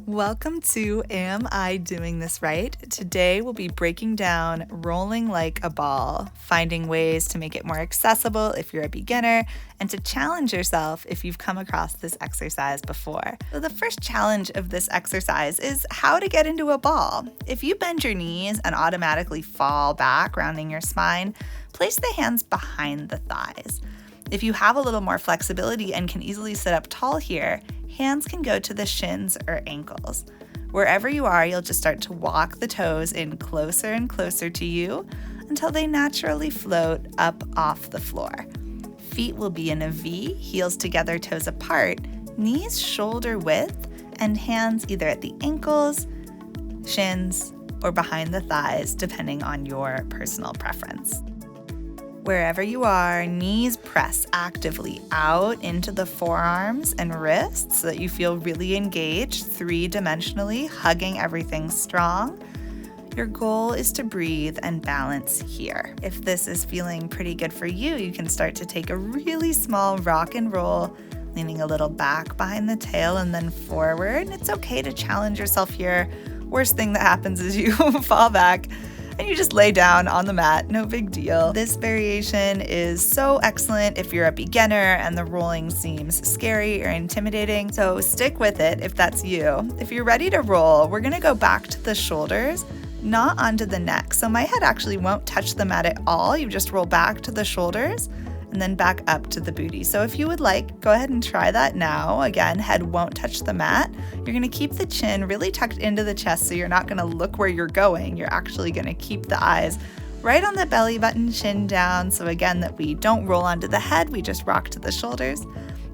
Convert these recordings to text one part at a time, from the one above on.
Welcome to Am I Doing This Right? Today we'll be breaking down rolling like a ball, finding ways to make it more accessible if you're a beginner, and to challenge yourself if you've come across this exercise before. So the first challenge of this exercise is how to get into a ball. If you bend your knees and automatically fall back, rounding your spine, place the hands behind the thighs. If you have a little more flexibility and can easily sit up tall here, hands can go to the shins or ankles. Wherever you are, you'll just start to walk the toes in closer and closer to you until they naturally float up off the floor. Feet will be in a V, heels together, toes apart, knees shoulder width, and hands either at the ankles, shins, or behind the thighs, depending on your personal preference. Wherever you are, knees press actively out into the forearms and wrists so that you feel really engaged three-dimensionally, hugging everything strong. Your goal is to breathe and balance here. If this is feeling pretty good for you, you can start to take a really small rock and roll, leaning a little back behind the tail and then forward. And it's okay to challenge yourself here. Worst thing that happens is you fall back and you just lay down on the mat, no big deal. This variation is so excellent if you're a beginner and the rolling seems scary or intimidating, so stick with it if that's you. If you're ready to roll, we're gonna go back to the shoulders, not onto the neck. So my head actually won't touch the mat at all. You just roll back to the shoulders and then back up to the booty. So if you would like, go ahead and try that now. Again, head won't touch the mat. You're gonna keep the chin really tucked into the chest so you're not gonna look where you're going. You're actually gonna keep the eyes right on the belly button, chin down. So again, that we don't roll onto the head, we just rock to the shoulders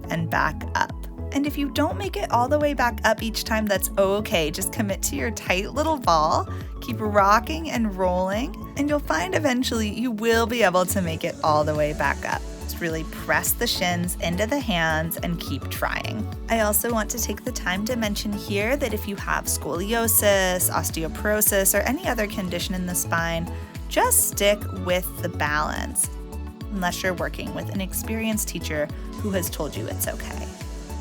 and back up. And if you don't make it all the way back up each time, that's okay. Just commit to your tight little ball, keep rocking and rolling, and you'll find eventually you will be able to make it all the way back up. Just really press the shins into the hands and keep trying. I also want to take the time to mention here that if you have scoliosis, osteoporosis, or any other condition in the spine, just stick with the balance, unless you're working with an experienced teacher who has told you it's okay.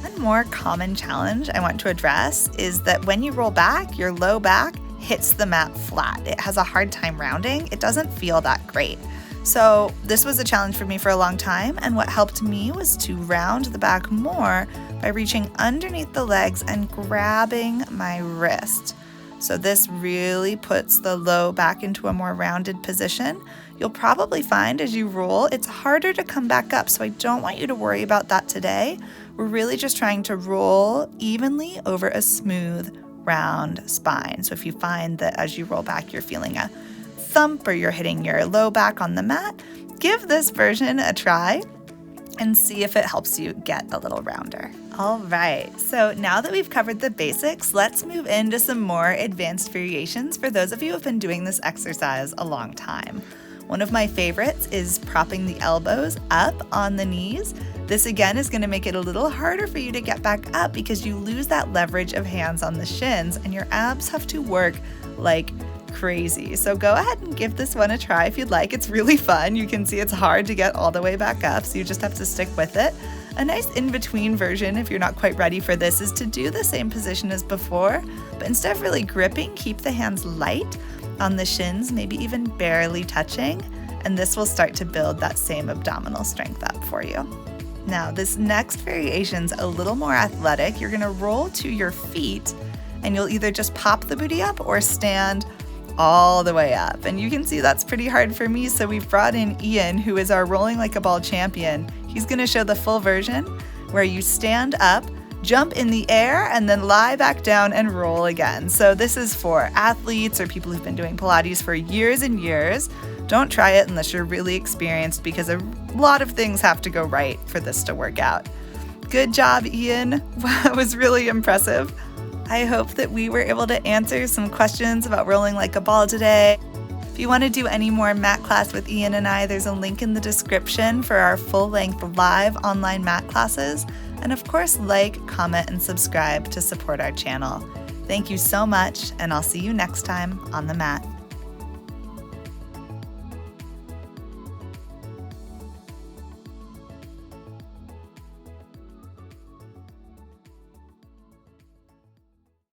One more common challenge I want to address is that when you roll back, your low back hits the mat flat. It has a hard time rounding. It doesn't feel that great. So this was a challenge for me for a long time, and what helped me was to round the back more by reaching underneath the legs and grabbing my wrist. So this really puts the low back into a more rounded position. You'll probably find as you roll, it's harder to come back up, so I don't want you to worry about that today. We're really just trying to roll evenly over a smooth, round spine. So if you find that as you roll back, you're feeling a thump or you're hitting your low back on the mat, give this version a try and see if it helps you get a little rounder. All right, so now that we've covered the basics, let's move into some more advanced variations for those of you who have been doing this exercise a long time. One of my favorites is propping the elbows up on the knees. This again is going to make it a little harder for you to get back up because you lose that leverage of hands on the shins and your abs have to work like crazy. So go ahead and give this one a try if you'd like. It's really fun. You can see it's hard to get all the way back up, so you just have to stick with it. A nice in-between version, if you're not quite ready for this, is to do the same position as before, but instead of really gripping, keep the hands light on the shins, maybe even barely touching, and this will start to build that same abdominal strength up for you. Now, this next variation's a little more athletic. You're gonna roll to your feet, and you'll either just pop the booty up or stand all the way up. And you can see that's pretty hard for me, so we've brought in Ian, who is our rolling like a ball champion. He's gonna show the full version where you stand up, jump in the air, and then lie back down and roll again. So this is for athletes or people who've been doing Pilates for years and years. Don't try it unless you're really experienced because a lot of things have to go right for this to work out. Good job, Ian. That was really impressive. I hope that we were able to answer some questions about rolling like a ball today. If you want to do any more mat class with Ian and I, there's a link in the description for our full-length live online mat classes. And of course, like, comment, and subscribe to support our channel. Thank you so much, and I'll see you next time on the mat.